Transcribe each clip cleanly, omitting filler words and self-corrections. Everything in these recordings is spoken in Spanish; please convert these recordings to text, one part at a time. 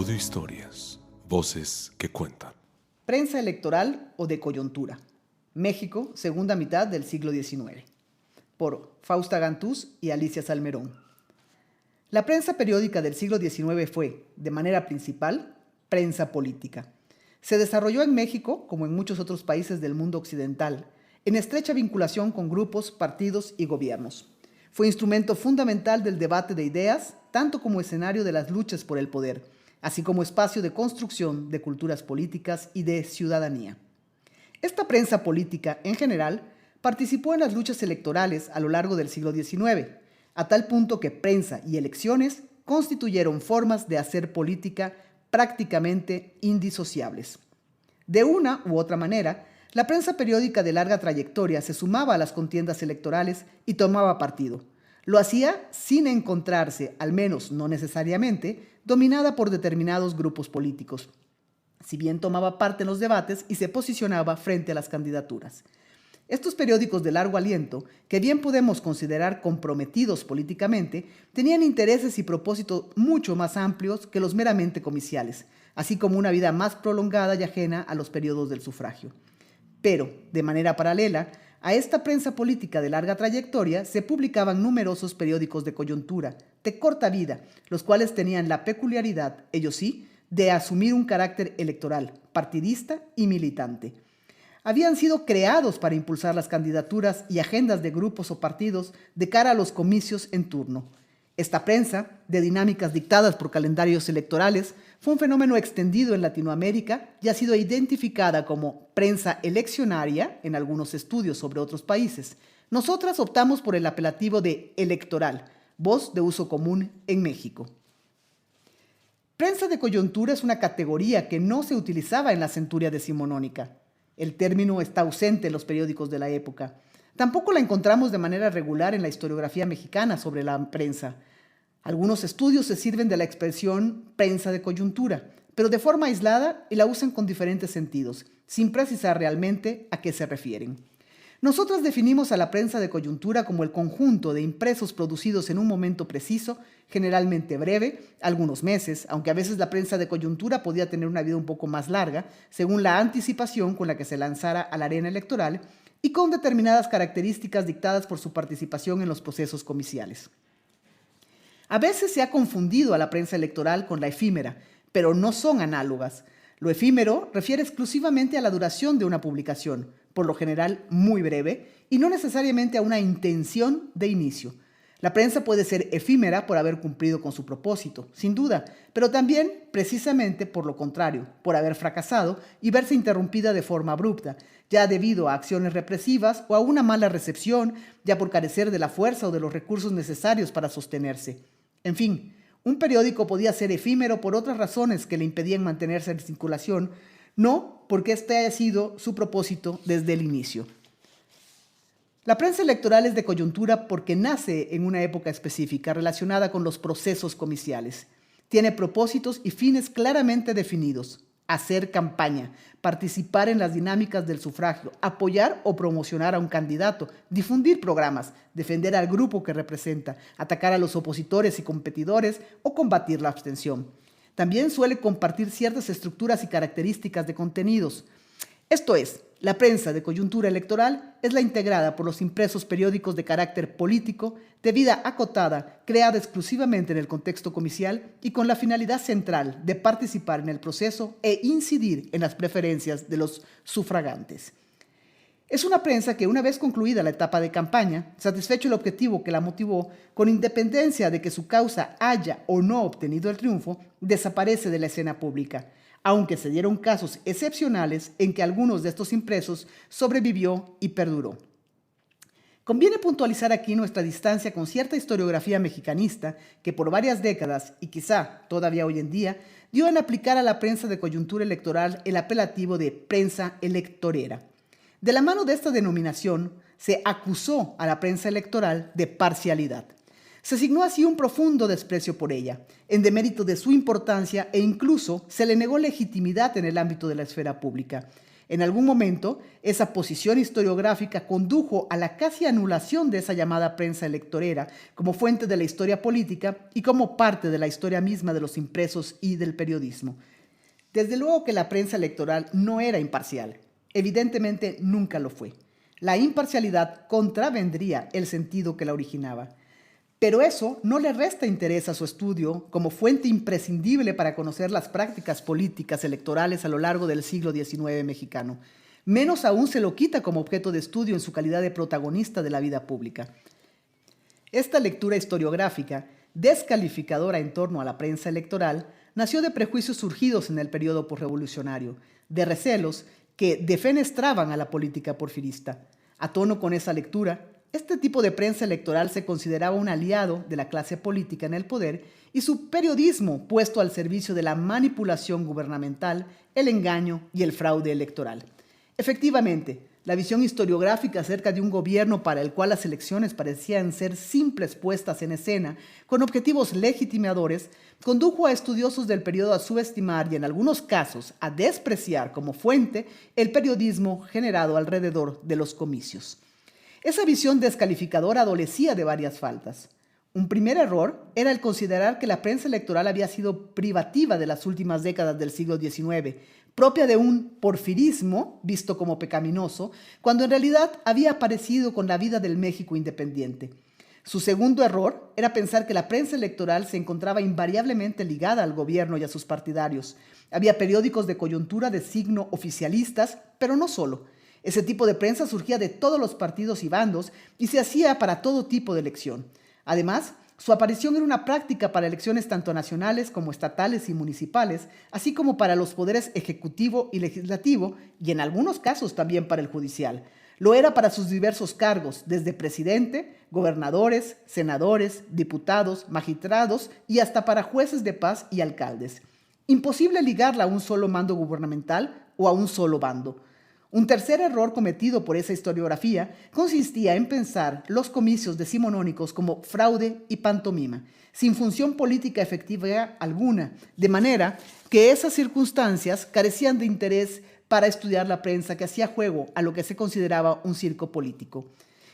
Audio Historias, voces que cuentan. Prensa electoral o de coyuntura. México, segunda mitad del siglo XIX. Por Fausta Gantús y Alicia Salmerón. La prensa periódica del siglo XIX fue, de manera principal, prensa política. Se desarrolló en México, como en muchos otros países del mundo occidental, en estrecha vinculación con grupos, partidos y gobiernos. Fue instrumento fundamental del debate de ideas, tanto como escenario de las luchas por el poder, así como espacio de construcción de culturas políticas y de ciudadanía. Esta prensa política, en general, participó en las luchas electorales a lo largo del siglo XIX, a tal punto que prensa y elecciones constituyeron formas de hacer política prácticamente indisociables. De una u otra manera, la prensa periódica de larga trayectoria se sumaba a las contiendas electorales y tomaba partido. Lo hacía sin encontrarse, al menos no necesariamente, dominada por determinados grupos políticos, si bien tomaba parte en los debates y se posicionaba frente a las candidaturas. Estos periódicos de largo aliento, que bien podemos considerar comprometidos políticamente, tenían intereses y propósitos mucho más amplios que los meramente comiciales, así como una vida más prolongada y ajena a los periodos del sufragio. Pero, de manera paralela, a esta prensa política de larga trayectoria se publicaban numerosos periódicos de coyuntura, de corta vida, los cuales tenían la peculiaridad, ellos sí, de asumir un carácter electoral, partidista y militante. Habían sido creados para impulsar las candidaturas y agendas de grupos o partidos de cara a los comicios en turno. Esta prensa, de dinámicas dictadas por calendarios electorales, fue un fenómeno extendido en Latinoamérica y ha sido identificada como prensa eleccionaria en algunos estudios sobre otros países. Nosotras optamos por el apelativo de electoral, voz de uso común en México. Prensa de coyuntura es una categoría que no se utilizaba en la centuria decimonónica. El término está ausente en los periódicos de la época. Tampoco la encontramos de manera regular en la historiografía mexicana sobre la prensa. Algunos estudios se sirven de la expresión prensa de coyuntura, pero de forma aislada y la usan con diferentes sentidos, sin precisar realmente a qué se refieren. Nosotras definimos a la prensa de coyuntura como el conjunto de impresos producidos en un momento preciso, generalmente breve, algunos meses, aunque a veces la prensa de coyuntura podía tener una vida un poco más larga, según la anticipación con la que se lanzara a la arena electoral y con determinadas características dictadas por su participación en los procesos comiciales. A veces se ha confundido a la prensa electoral con la efímera, pero no son análogas. Lo efímero refiere exclusivamente a la duración de una publicación, por lo general muy breve, y no necesariamente a una intención de inicio. La prensa puede ser efímera por haber cumplido con su propósito, sin duda, pero también, precisamente por lo contrario, por haber fracasado y verse interrumpida de forma abrupta, ya debido a acciones represivas o a una mala recepción, ya por carecer de la fuerza o de los recursos necesarios para sostenerse. En fin, un periódico podía ser efímero por otras razones que le impedían mantenerse en circulación, no porque este haya sido su propósito desde el inicio. La prensa electoral es de coyuntura porque nace en una época específica relacionada con los procesos comiciales. Tiene propósitos y fines claramente definidos: hacer campaña, participar en las dinámicas del sufragio, apoyar o promocionar a un candidato, difundir programas, defender al grupo que representa, atacar a los opositores y competidores o combatir la abstención. También suele compartir ciertas estructuras y características de contenidos. Esto es, la prensa de coyuntura electoral es la integrada por los impresos periódicos de carácter político, de vida acotada, creada exclusivamente en el contexto comicial y con la finalidad central de participar en el proceso e incidir en las preferencias de los sufragantes. Es una prensa que, una vez concluida la etapa de campaña, satisfecho el objetivo que la motivó, con independencia de que su causa haya o no obtenido el triunfo, desaparece de la escena pública, aunque se dieron casos excepcionales en que algunos de estos impresos sobrevivió y perduró. Conviene puntualizar aquí nuestra distancia con cierta historiografía mexicanista que por varias décadas, y quizá todavía hoy en día, dio en aplicar a la prensa de coyuntura electoral el apelativo de prensa electorera. De la mano de esta denominación, se acusó a la prensa electoral de parcialidad. Se asignó así un profundo desprecio por ella, en demérito de su importancia, e incluso se le negó legitimidad en el ámbito de la esfera pública. En algún momento, esa posición historiográfica condujo a la casi anulación de esa llamada prensa electorera como fuente de la historia política y como parte de la historia misma de los impresos y del periodismo. Desde luego que la prensa electoral no era imparcial. Evidentemente nunca lo fue. La imparcialidad contravendría el sentido que la originaba. Pero eso no le resta interés a su estudio como fuente imprescindible para conocer las prácticas políticas electorales a lo largo del siglo XIX mexicano. Menos aún se lo quita como objeto de estudio en su calidad de protagonista de la vida pública. Esta lectura historiográfica, descalificadora en torno a la prensa electoral, nació de prejuicios surgidos en el periodo posrevolucionario, de recelos que defenestraban a la política porfirista. A tono con esa lectura, este tipo de prensa electoral se consideraba un aliado de la clase política en el poder y su periodismo puesto al servicio de la manipulación gubernamental, el engaño y el fraude electoral. Efectivamente, la visión historiográfica acerca de un gobierno para el cual las elecciones parecían ser simples puestas en escena con objetivos legitimadores condujo a estudiosos del periodo a subestimar y en algunos casos a despreciar como fuente el periodismo generado alrededor de los comicios. Esa visión descalificadora adolecía de varias faltas. Un primer error era el considerar que la prensa electoral había sido privativa de las últimas décadas del siglo XIX, propia de un porfirismo visto como pecaminoso, cuando en realidad había aparecido con la vida del México independiente. Su segundo error era pensar que la prensa electoral se encontraba invariablemente ligada al gobierno y a sus partidarios. Había periódicos de coyuntura de signo oficialistas, pero no solo. Ese tipo de prensa surgía de todos los partidos y bandos y se hacía para todo tipo de elección. Además, su aparición era una práctica para elecciones tanto nacionales como estatales y municipales, así como para los poderes ejecutivo y legislativo, y en algunos casos también para el judicial. Lo era para sus diversos cargos, desde presidente, gobernadores, senadores, diputados, magistrados y hasta para jueces de paz y alcaldes. Imposible ligarla a un solo mando gubernamental o a un solo bando. Un tercer error cometido por esa historiografía consistía en pensar los comicios decimonónicos como fraude y pantomima, sin función política efectiva alguna, de manera que esas circunstancias carecían de interés para estudiar la prensa que hacía juego a lo que se consideraba un circo político.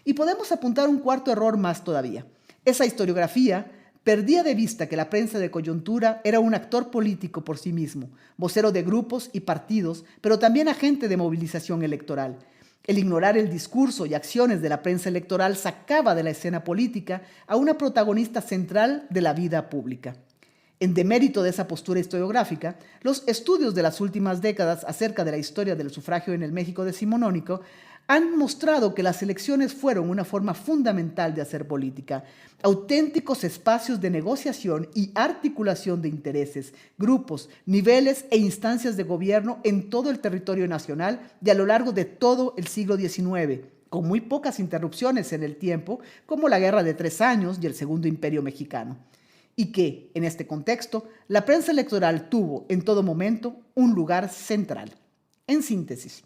Y podemos apuntar un cuarto error más todavía. Esa historiografía perdía de vista que la prensa de coyuntura era un actor político por sí mismo, vocero de grupos y partidos, pero también agente de movilización electoral. El ignorar el discurso y acciones de la prensa electoral sacaba de la escena política a una protagonista central de la vida pública. En demérito de esa postura historiográfica, los estudios de las últimas décadas acerca de la historia del sufragio en el México decimonónico han mostrado que las elecciones fueron una forma fundamental de hacer política, auténticos espacios de negociación y articulación de intereses, grupos, niveles e instancias de gobierno en todo el territorio nacional y a lo largo de todo el siglo XIX, con muy pocas interrupciones en el tiempo, como la Guerra de 3 Años y el Segundo Imperio Mexicano. Y que, en este contexto, la prensa electoral tuvo en todo momento un lugar central. En síntesis,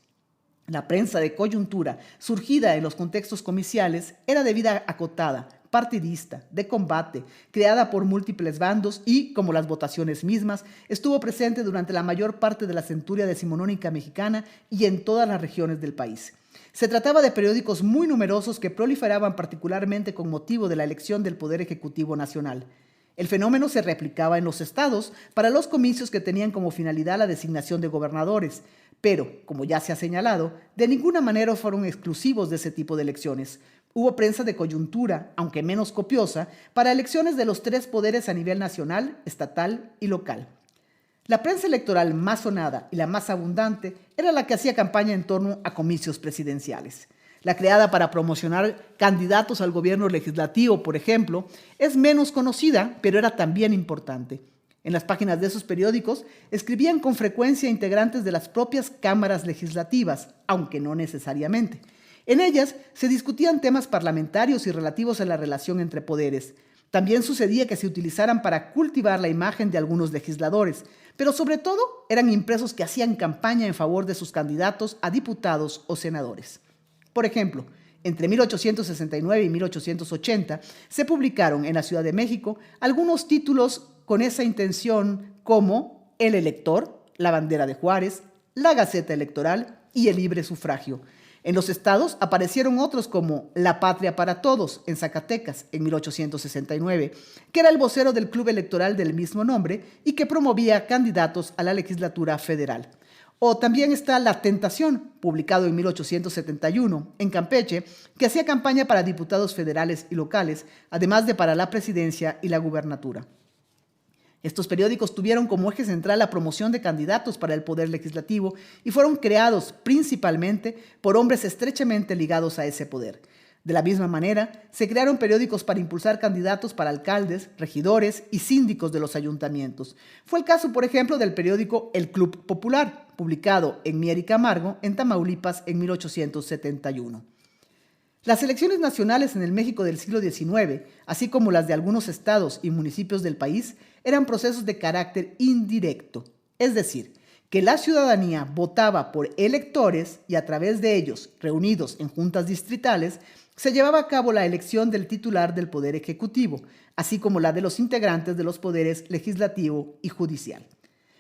la prensa de coyuntura, surgida en los contextos comiciales, era de vida acotada, partidista, de combate, creada por múltiples bandos y, como las votaciones mismas, estuvo presente durante la mayor parte de la centuria decimonónica mexicana y en todas las regiones del país. Se trataba de periódicos muy numerosos que proliferaban particularmente con motivo de la elección del Poder Ejecutivo Nacional. El fenómeno se replicaba en los estados para los comicios que tenían como finalidad la designación de gobernadores, pero, como ya se ha señalado, de ninguna manera fueron exclusivos de ese tipo de elecciones. Hubo prensa de coyuntura, aunque menos copiosa, para elecciones de los 3 poderes a nivel nacional, estatal y local. La prensa electoral más sonada y la más abundante era la que hacía campaña en torno a comicios presidenciales. La creada para promocionar candidatos al gobierno legislativo, por ejemplo, es menos conocida, pero era también importante. En las páginas de esos periódicos escribían con frecuencia integrantes de las propias cámaras legislativas, aunque no necesariamente. En ellas se discutían temas parlamentarios y relativos a la relación entre poderes. También sucedía que se utilizaran para cultivar la imagen de algunos legisladores, pero sobre todo eran impresos que hacían campaña en favor de sus candidatos a diputados o senadores. Por ejemplo, entre 1869 y 1880 se publicaron en la Ciudad de México algunos títulos con esa intención como El Elector, La Bandera de Juárez, La Gaceta Electoral y el libre sufragio. En los estados aparecieron otros como La Patria para Todos, en Zacatecas, en 1869, que era el vocero del club electoral del mismo nombre y que promovía candidatos a la legislatura federal. O también está La Tentación, publicado en 1871, en Campeche, que hacía campaña para diputados federales y locales, además de para la presidencia y la gubernatura. Estos periódicos tuvieron como eje central la promoción de candidatos para el poder legislativo y fueron creados principalmente por hombres estrechamente ligados a ese poder. De la misma manera, se crearon periódicos para impulsar candidatos para alcaldes, regidores y síndicos de los ayuntamientos. Fue el caso, por ejemplo, del periódico El Club Popular, publicado en Mier y Camargo, en Tamaulipas, en 1871. Las elecciones nacionales en el México del siglo XIX, así como las de algunos estados y municipios del país, eran procesos de carácter indirecto, es decir, que la ciudadanía votaba por electores y a través de ellos, reunidos en juntas distritales, se llevaba a cabo la elección del titular del Poder Ejecutivo, así como la de los integrantes de los poderes legislativo y judicial.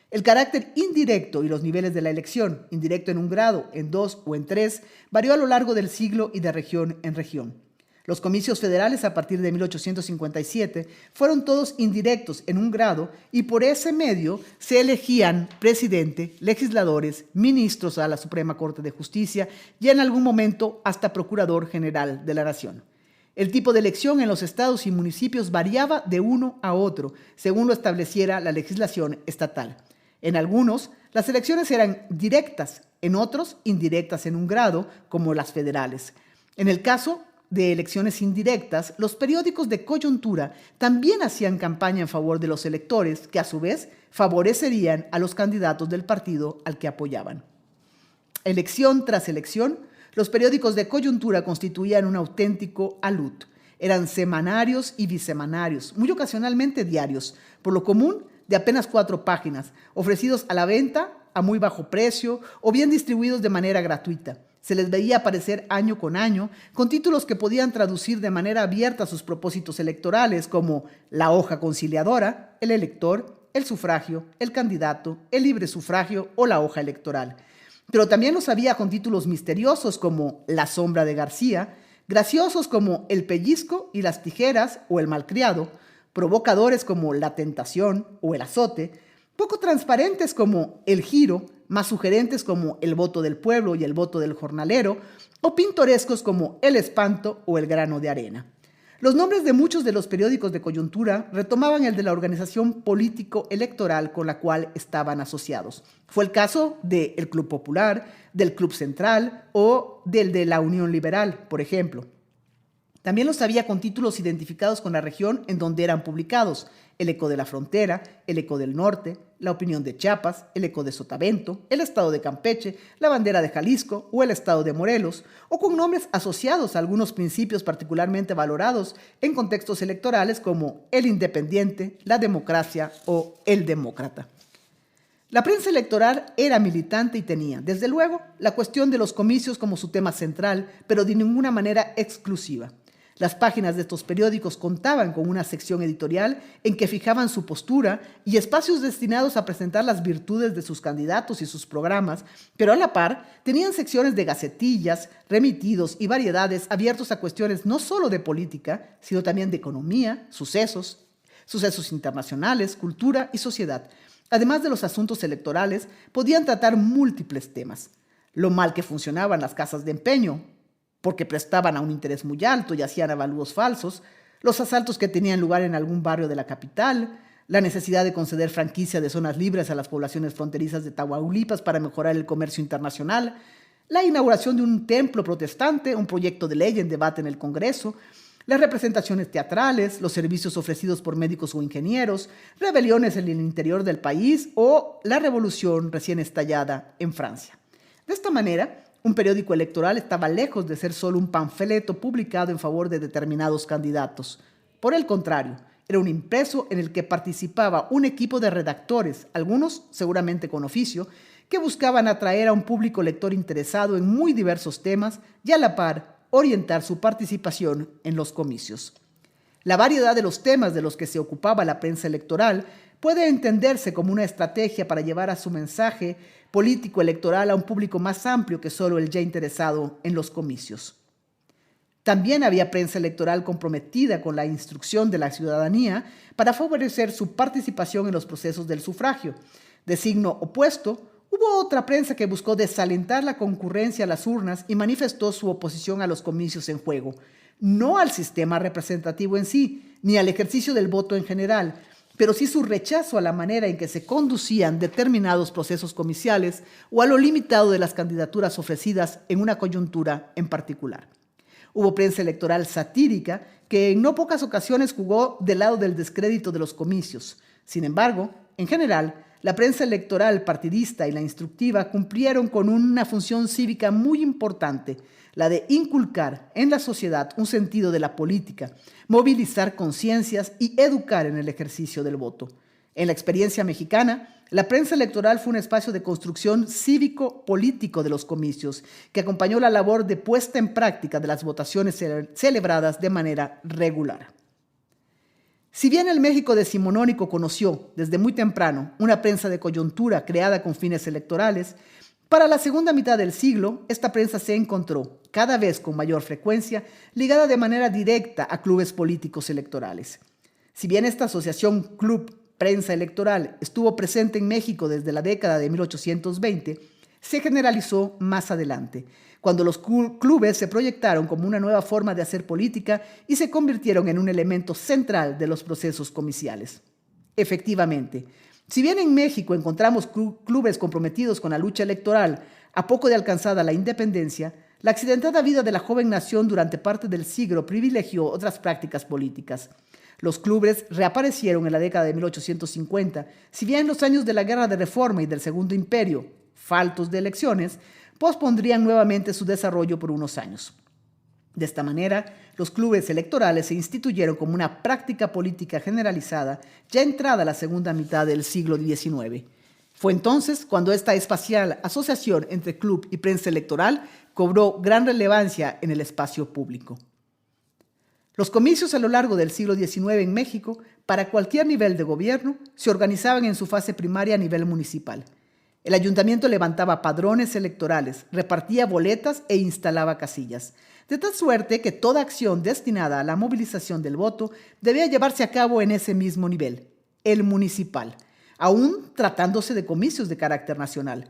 El carácter indirecto y los niveles de la elección, indirecto en 1 grado, en 2 o en 3, varió a lo largo del siglo y de región en región. Los comicios federales a partir de 1857 fueron todos indirectos en 1 grado y por ese medio se elegían presidente, legisladores, ministros a la Suprema Corte de Justicia y en algún momento hasta Procurador General de la Nación. El tipo de elección en los estados y municipios variaba de uno a otro, según lo estableciera la legislación estatal. En algunos, las elecciones eran directas, en otros, indirectas en 1 grado, como las federales. En el caso de elecciones indirectas, los periódicos de coyuntura también hacían campaña en favor de los electores, que a su vez favorecerían a los candidatos del partido al que apoyaban. Elección tras elección, los periódicos de coyuntura constituían un auténtico alud. Eran semanarios y bisemanarios, muy ocasionalmente diarios, por lo común de apenas 4 páginas, ofrecidos a la venta a muy bajo precio o bien distribuidos de manera gratuita. Se les veía aparecer año con año con títulos que podían traducir de manera abierta sus propósitos electorales como la hoja conciliadora, el elector, el sufragio, el candidato, el libre sufragio o la hoja electoral. Pero también los había con títulos misteriosos como La sombra de García, graciosos como El pellizco y las tijeras o El malcriado, provocadores como La tentación o El azote, poco transparentes como El giro, más sugerentes como El voto del pueblo y El voto del jornalero, o pintorescos como El espanto o El grano de arena. Los nombres de muchos de los periódicos de coyuntura retomaban el de la organización político-electoral con la cual estaban asociados. Fue el caso de El Club Popular, del Club Central o del de la Unión Liberal, por ejemplo. También los había con títulos identificados con la región en donde eran publicados: El Eco de la Frontera, El Eco del Norte, La Opinión de Chiapas, El Eco de Sotavento, El Estado de Campeche, La Bandera de Jalisco o El Estado de Morelos, o con nombres asociados a algunos principios particularmente valorados en contextos electorales como El Independiente, La Democracia o El Demócrata. La prensa electoral era militante y tenía, desde luego, la cuestión de los comicios como su tema central, pero de ninguna manera exclusiva. Las páginas de estos periódicos contaban con una sección editorial en que fijaban su postura y espacios destinados a presentar las virtudes de sus candidatos y sus programas, pero a la par tenían secciones de gacetillas, remitidos y variedades abiertos a cuestiones no solo de política, sino también de economía, sucesos internacionales, cultura y sociedad. Además de los asuntos electorales, podían tratar múltiples temas: lo mal que funcionaban las casas de empeño, porque prestaban a un interés muy alto y hacían avalúos falsos, los asaltos que tenían lugar en algún barrio de la capital, la necesidad de conceder franquicia de zonas libres a las poblaciones fronterizas de Tamaulipas para mejorar el comercio internacional, la inauguración de un templo protestante, un proyecto de ley en debate en el Congreso, las representaciones teatrales, los servicios ofrecidos por médicos o ingenieros, rebeliones en el interior del país o la revolución recién estallada en Francia. De esta manera, un periódico electoral estaba lejos de ser solo un panfleto publicado en favor de determinados candidatos. Por el contrario, era un impreso en el que participaba un equipo de redactores, algunos seguramente con oficio, que buscaban atraer a un público lector interesado en muy diversos temas y a la par orientar su participación en los comicios. La variedad de los temas de los que se ocupaba la prensa electoral puede entenderse como una estrategia para llevar a su mensaje político electoral a un público más amplio que solo el ya interesado en los comicios. También había prensa electoral comprometida con la instrucción de la ciudadanía para favorecer su participación en los procesos del sufragio. De signo opuesto, hubo otra prensa que buscó desalentar la concurrencia a las urnas y manifestó su oposición a los comicios en juego, no al sistema representativo en sí, ni al ejercicio del voto en general, pero sí su rechazo a la manera en que se conducían determinados procesos comiciales o a lo limitado de las candidaturas ofrecidas en una coyuntura en particular. Hubo prensa electoral satírica que en no pocas ocasiones jugó del lado del descrédito de los comicios. Sin embargo, en general, la prensa electoral partidista y la instructiva cumplieron con una función cívica muy importante, la de inculcar en la sociedad un sentido de la política, movilizar conciencias y educar en el ejercicio del voto. En la experiencia mexicana, la prensa electoral fue un espacio de construcción cívico-político de los comicios, que acompañó la labor de puesta en práctica de las votaciones celebradas de manera regular. Si bien el México decimonónico conoció desde muy temprano una prensa de coyuntura creada con fines electorales, para la segunda mitad del siglo, esta prensa se encontró, cada vez con mayor frecuencia, ligada de manera directa a clubes políticos electorales. Si bien esta asociación Club Prensa Electoral estuvo presente en México desde la década de 1820, se generalizó más adelante, cuando los clubes se proyectaron como una nueva forma de hacer política y se convirtieron en un elemento central de los procesos comiciales. Efectivamente, si bien en México encontramos clubes comprometidos con la lucha electoral a poco de alcanzada la independencia, la accidentada vida de la joven nación durante parte del siglo privilegió otras prácticas políticas. Los clubes reaparecieron en la década de 1850, si bien los años de la Guerra de Reforma y del Segundo Imperio, faltos de elecciones, pospondrían nuevamente su desarrollo por unos años. De esta manera, los clubes electorales se instituyeron como una práctica política generalizada ya entrada la segunda mitad del siglo XIX. Fue entonces cuando esta espacial asociación entre club y prensa electoral cobró gran relevancia en el espacio público. Los comicios a lo largo del siglo XIX en México, para cualquier nivel de gobierno, se organizaban en su fase primaria a nivel municipal. El ayuntamiento levantaba padrones electorales, repartía boletas e instalaba casillas, de tal suerte que toda acción destinada a la movilización del voto debía llevarse a cabo en ese mismo nivel, el municipal, aún tratándose de comicios de carácter nacional.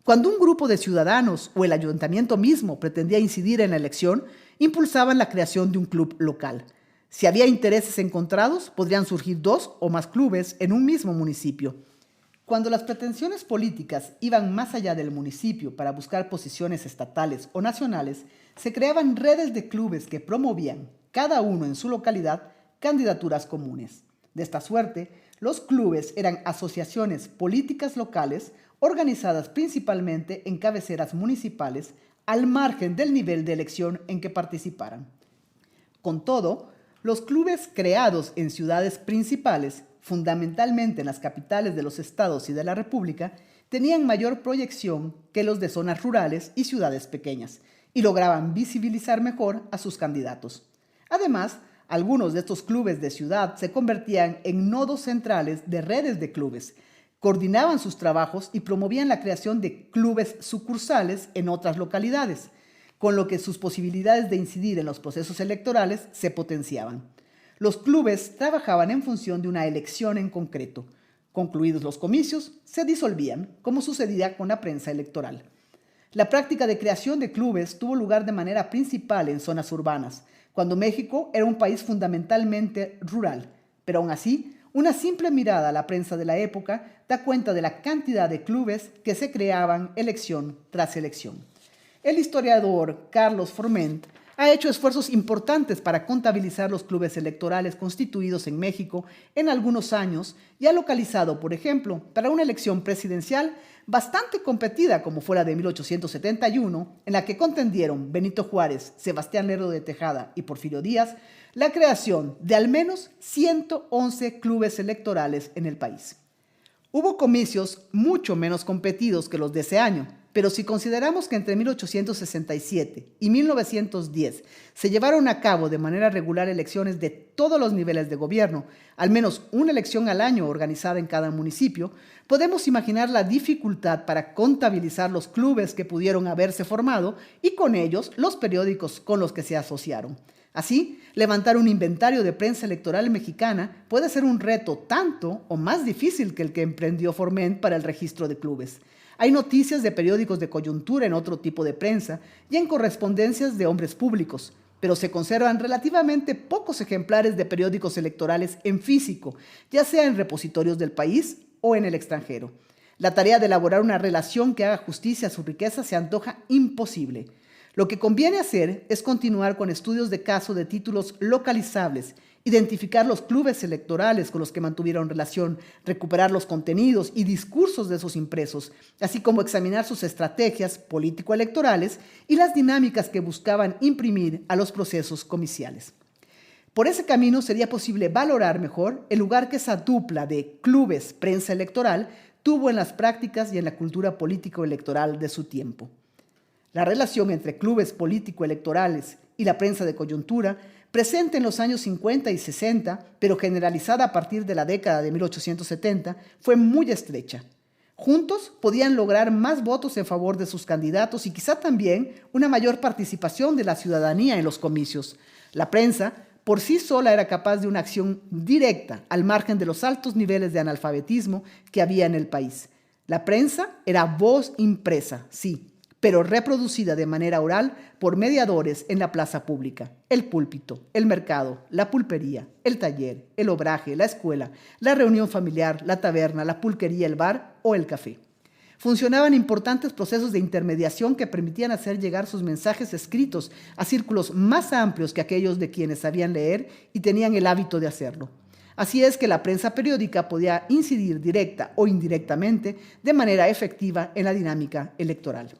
Cuando un grupo de ciudadanos o el ayuntamiento mismo pretendía incidir en la elección, impulsaban la creación de un club local. Si había intereses encontrados, podrían surgir 2 o más clubes en un mismo municipio. Cuando las pretensiones políticas iban más allá del municipio para buscar posiciones estatales o nacionales, se creaban redes de clubes que promovían, cada uno en su localidad, candidaturas comunes. De esta suerte, los clubes eran asociaciones políticas locales organizadas principalmente en cabeceras municipales al margen del nivel de elección en que participaran. Con todo, los clubes creados en ciudades principales, fundamentalmente en las capitales de los estados y de la República, tenían mayor proyección que los de zonas rurales y ciudades pequeñas, y lograban visibilizar mejor a sus candidatos. Además, algunos de estos clubes de ciudad se convertían en nodos centrales de redes de clubes, coordinaban sus trabajos y promovían la creación de clubes sucursales en otras localidades, con lo que sus posibilidades de incidir en los procesos electorales se potenciaban. Los clubes trabajaban en función de una elección en concreto. Concluidos los comicios, se disolvían, como sucedía con la prensa electoral. La práctica de creación de clubes tuvo lugar de manera principal en zonas urbanas, cuando México era un país fundamentalmente rural, pero aún así, una simple mirada a la prensa de la época da cuenta de la cantidad de clubes que se creaban elección tras elección. El historiador Carlos Forment ha hecho esfuerzos importantes para contabilizar los clubes electorales constituidos en México en algunos años y ha localizado, por ejemplo, para una elección presidencial bastante competida como fue la de 1871, en la que contendieron Benito Juárez, Sebastián Lerdo de Tejada y Porfirio Díaz, la creación de al menos 111 clubes electorales en el país. Hubo comicios mucho menos competidos que los de ese año, Pero si consideramos que entre 1867 y 1910 se llevaron a cabo de manera regular elecciones de todos los niveles de gobierno, al menos una elección al año organizada en cada municipio, podemos imaginar la dificultad para contabilizar los clubes que pudieron haberse formado y con ellos los periódicos con los que se asociaron. Así, levantar un inventario de prensa electoral mexicana puede ser un reto tanto o más difícil que el que emprendió Forment para el registro de clubes. Hay noticias de periódicos de coyuntura en otro tipo de prensa y en correspondencias de hombres públicos, pero se conservan relativamente pocos ejemplares de periódicos electorales en físico, ya sea en repositorios del país o en el extranjero. La tarea de elaborar una relación que haga justicia a su riqueza se antoja imposible. Lo que conviene hacer es continuar con estudios de caso de títulos localizables, identificar los clubes electorales con los que mantuvieron relación, recuperar los contenidos y discursos de esos impresos, así como examinar sus estrategias político-electorales y las dinámicas que buscaban imprimir a los procesos comiciales. Por ese camino sería posible valorar mejor el lugar que esa dupla de clubes prensa electoral tuvo en las prácticas y en la cultura político-electoral de su tiempo. La relación entre clubes político-electorales y la prensa de coyuntura, presente en los años 50 y 60, pero generalizada a partir de la década de 1870, fue muy estrecha. Juntos podían lograr más votos en favor de sus candidatos y quizá también una mayor participación de la ciudadanía en los comicios. La prensa por sí sola era capaz de una acción directa al margen de los altos niveles de analfabetismo que había en el país. La prensa era voz impresa, sí, pero reproducida de manera oral por mediadores en la plaza pública, el púlpito, el mercado, la pulpería, el taller, el obraje, la escuela, la reunión familiar, la taberna, la pulquería, el bar o el café. Funcionaban importantes procesos de intermediación que permitían hacer llegar sus mensajes escritos a círculos más amplios que aquellos de quienes sabían leer y tenían el hábito de hacerlo. Así es que la prensa periódica podía incidir directa o indirectamente de manera efectiva en la dinámica electoral.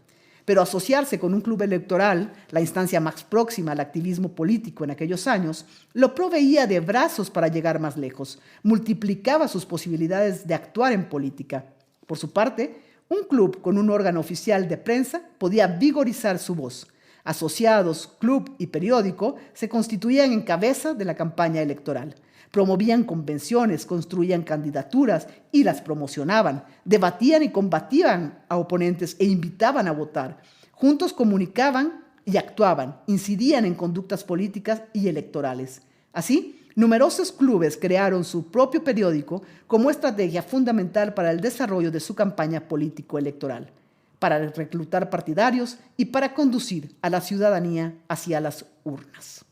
Pero asociarse con un club electoral, la instancia más próxima al activismo político en aquellos años, lo proveía de brazos para llegar más lejos, multiplicaba sus posibilidades de actuar en política. Por su parte, un club con un órgano oficial de prensa podía vigorizar su voz. Asociados, club y periódico se constituían en cabeza de la campaña electoral. Promovían convenciones, construían candidaturas y las promocionaban, debatían y combatían a oponentes e invitaban a votar. Juntos comunicaban y actuaban, incidían en conductas políticas y electorales. Así, numerosos clubes crearon su propio periódico como estrategia fundamental para el desarrollo de su campaña político-electoral, para reclutar partidarios y para conducir a la ciudadanía hacia las urnas.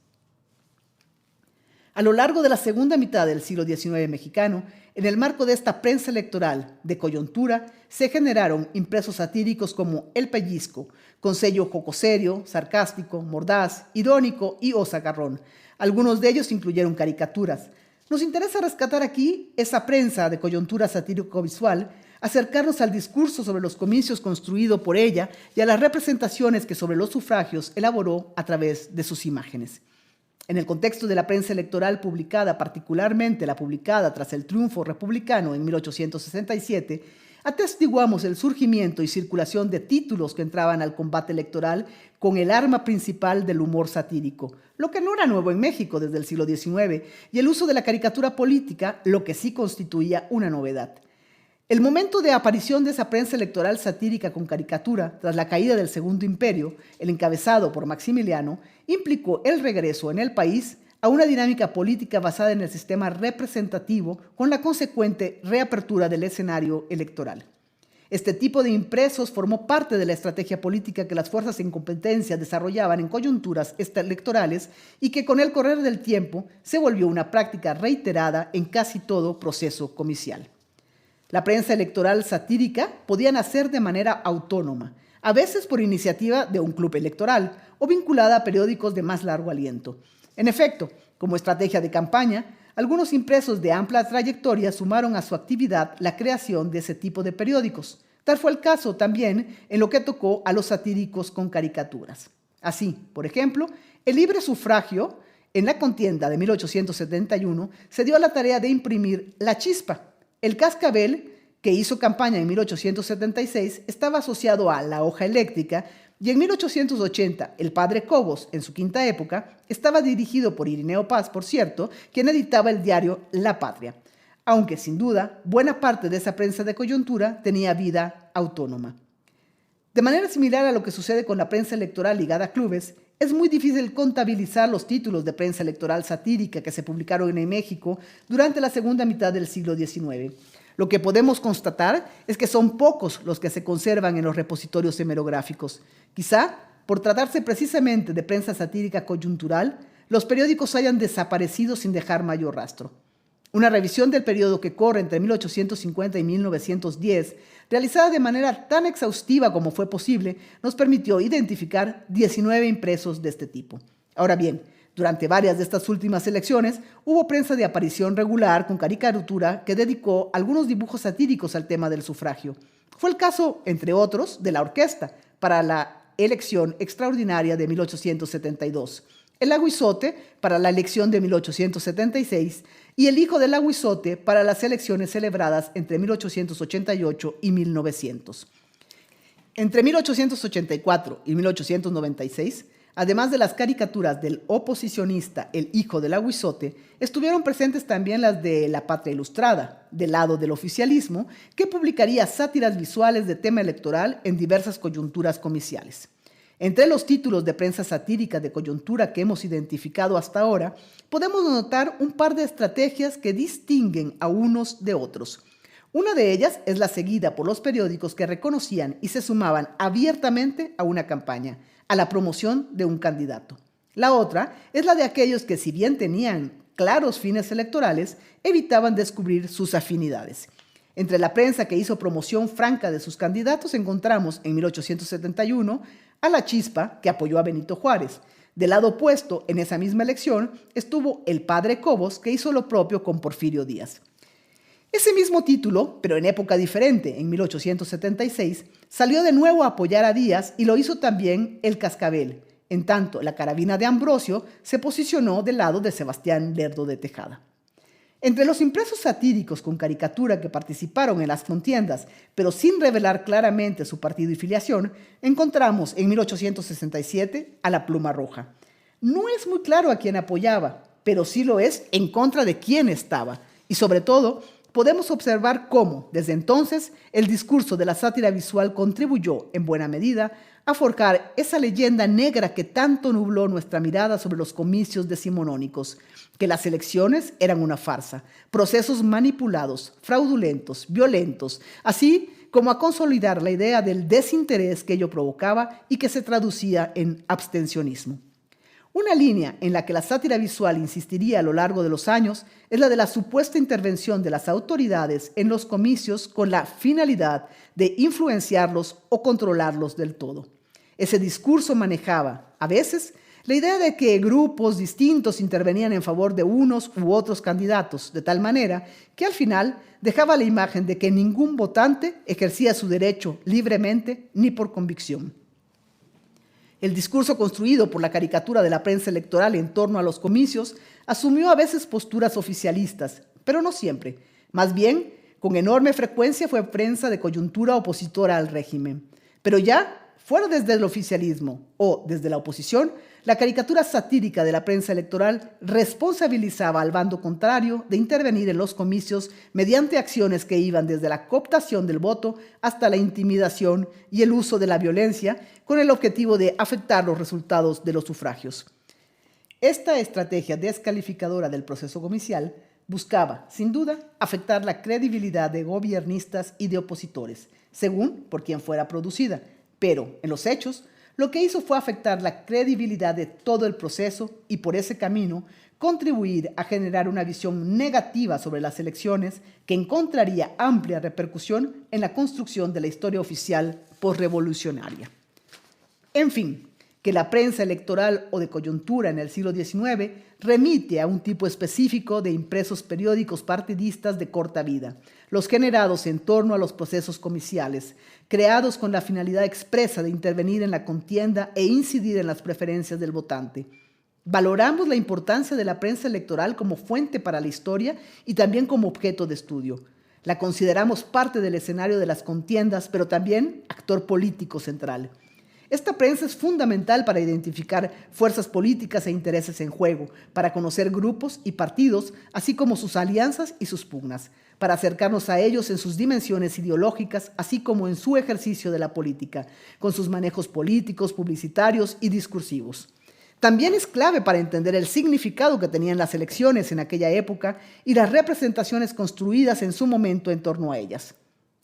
A lo largo de la segunda mitad del siglo XIX mexicano, en el marco de esta prensa electoral de coyuntura, se generaron impresos satíricos como El Pellizco, con sello jocoserio, sarcástico, mordaz, irónico y osagarrón. Algunos de ellos incluyeron caricaturas. Nos interesa rescatar aquí esa prensa de coyuntura satírico-visual, acercarnos al discurso sobre los comicios construido por ella y a las representaciones que sobre los sufragios elaboró a través de sus imágenes. En el contexto de la prensa electoral publicada, particularmente la publicada tras el triunfo republicano en 1867, atestiguamos el surgimiento y circulación de títulos que entraban al combate electoral con el arma principal del humor satírico, lo que no era nuevo en México desde el siglo XIX, y el uso de la caricatura política, lo que sí constituía una novedad. El momento de aparición de esa prensa electoral satírica con caricatura, tras la caída del Segundo Imperio, el encabezado por Maximiliano, implicó el regreso en el país a una dinámica política basada en el sistema representativo con la consecuente reapertura del escenario electoral. Este tipo de impresos formó parte de la estrategia política que las fuerzas en competencia desarrollaban en coyunturas electorales y que con el correr del tiempo se volvió una práctica reiterada en casi todo proceso comicial. La prensa electoral satírica podía nacer de manera autónoma, a veces por iniciativa de un club electoral o vinculada a periódicos de más largo aliento. En efecto, como estrategia de campaña, algunos impresos de amplia trayectoria sumaron a su actividad la creación de ese tipo de periódicos. Tal fue el caso también en lo que tocó a los satíricos con caricaturas. Así, por ejemplo, el libre sufragio, en la contienda de 1871, se dio a la tarea de imprimir La Chispa, el cascabel que hizo campaña en 1876, estaba asociado a La Hoja Eléctrica, y en 1880 El Padre Cobos, en su quinta época, estaba dirigido por Irineo Paz, por cierto, quien editaba el diario La Patria, aunque sin duda buena parte de esa prensa de coyuntura tenía vida autónoma. De manera similar a lo que sucede con la prensa electoral ligada a clubes, es muy difícil contabilizar los títulos de prensa electoral satírica que se publicaron en México durante la segunda mitad del siglo XIX. Lo que podemos constatar es que son pocos los que se conservan en los repositorios hemerográficos. Quizá, por tratarse precisamente de prensa satírica coyuntural, los periódicos hayan desaparecido sin dejar mayor rastro. Una revisión del periodo que corre entre 1850 y 1910, realizada de manera tan exhaustiva como fue posible, nos permitió identificar 19 impresos de este tipo. Ahora bien, durante varias de estas últimas elecciones, hubo prensa de aparición regular con caricatura que dedicó algunos dibujos satíricos al tema del sufragio. Fue el caso, entre otros, de La Orquesta, para la elección extraordinaria de 1872, El Aguizote para la elección de 1876 y El Hijo del Aguizote para las elecciones celebradas entre 1888 y 1900. Entre 1884 y 1896, además de las caricaturas del oposicionista El Hijo del Aguizote, estuvieron presentes también las de La Patria Ilustrada, del lado del oficialismo, que publicaría sátiras visuales de tema electoral en diversas coyunturas comiciales. Entre los títulos de prensa satírica de coyuntura que hemos identificado hasta ahora, podemos notar un par de estrategias que distinguen a unos de otros. Una de ellas es la seguida por los periódicos que reconocían y se sumaban abiertamente a una campaña, a la promoción de un candidato. La otra es la de aquellos que, si bien tenían claros fines electorales, evitaban descubrir sus afinidades. Entre la prensa que hizo promoción franca de sus candidatos encontramos en 1871 a La Chispa, que apoyó a Benito Juárez. Del lado opuesto, en esa misma elección, estuvo El Padre Cobos, que hizo lo propio con Porfirio Díaz. Ese mismo título, pero en época diferente, en 1876, salió de nuevo a apoyar a Díaz y lo hizo también El Cascabel. En tanto, La Carabina de Ambrosio se posicionó del lado de Sebastián Lerdo de Tejada. Entre los impresos satíricos con caricatura que participaron en las contiendas, pero sin revelar claramente su partido y filiación, encontramos en 1867 a La Pluma Roja. No es muy claro a quién apoyaba, pero sí lo es en contra de quién estaba. Y sobre todo, podemos observar cómo, desde entonces, el discurso de la sátira visual contribuyó, en buena medida, a forjar esa leyenda negra que tanto nubló nuestra mirada sobre los comicios decimonónicos, que las elecciones eran una farsa, procesos manipulados, fraudulentos, violentos, así como a consolidar la idea del desinterés que ello provocaba y que se traducía en abstencionismo. Una línea en la que la sátira visual insistiría a lo largo de los años es la de la supuesta intervención de las autoridades en los comicios con la finalidad de influenciarlos o controlarlos del todo. Ese discurso manejaba, a veces, la idea de que grupos distintos intervenían en favor de unos u otros candidatos, de tal manera que al final dejaba la imagen de que ningún votante ejercía su derecho libremente ni por convicción. El discurso construido por la caricatura de la prensa electoral en torno a los comicios asumió a veces posturas oficialistas, pero no siempre. Más bien, con enorme frecuencia fue prensa de coyuntura opositora al régimen. Pero ya, fuera desde el oficialismo o desde la oposición, la caricatura satírica de la prensa electoral responsabilizaba al bando contrario de intervenir en los comicios mediante acciones que iban desde la cooptación del voto hasta la intimidación y el uso de la violencia con el objetivo de afectar los resultados de los sufragios. Esta estrategia descalificadora del proceso comicial buscaba, sin duda, afectar la credibilidad de gobiernistas y de opositores, según por quien fuera producida, pero, en los hechos, lo que hizo fue afectar la credibilidad de todo el proceso y, por ese camino, contribuir a generar una visión negativa sobre las elecciones que encontraría amplia repercusión en la construcción de la historia oficial posrevolucionaria. En fin, que la prensa electoral o de coyuntura en el siglo XIX remite a un tipo específico de impresos periódicos partidistas de corta vida, los generados en torno a los procesos comiciales, creados con la finalidad expresa de intervenir en la contienda e incidir en las preferencias del votante. Valoramos la importancia de la prensa electoral como fuente para la historia y también como objeto de estudio. La consideramos parte del escenario de las contiendas, pero también actor político central. Esta prensa es fundamental para identificar fuerzas políticas e intereses en juego, para conocer grupos y partidos, así como sus alianzas y sus pugnas, para acercarnos a ellos en sus dimensiones ideológicas, así como en su ejercicio de la política, con sus manejos políticos, publicitarios y discursivos. También es clave para entender el significado que tenían las elecciones en aquella época y las representaciones construidas en su momento en torno a ellas.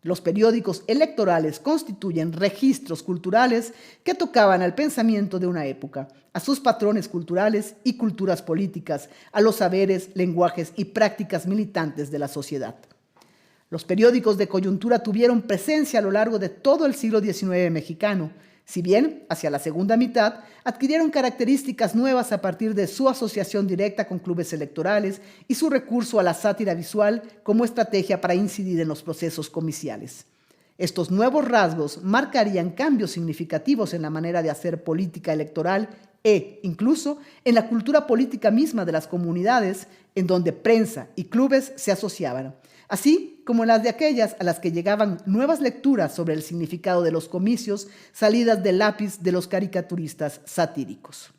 Los periódicos electorales constituyen registros culturales que tocaban al pensamiento de una época, a sus patrones culturales y culturas políticas, a los saberes, lenguajes y prácticas militantes de la sociedad. Los periódicos de coyuntura tuvieron presencia a lo largo de todo el siglo XIX mexicano, si bien hacia la segunda mitad adquirieron características nuevas a partir de su asociación directa con clubes electorales y su recurso a la sátira visual como estrategia para incidir en los procesos comiciales. Estos nuevos rasgos marcarían cambios significativos en la manera de hacer política electoral e, incluso, en la cultura política misma de las comunidades en donde prensa y clubes se asociaban, así como las de aquellas a las que llegaban nuevas lecturas sobre el significado de los comicios salidas del lápiz de los caricaturistas satíricos.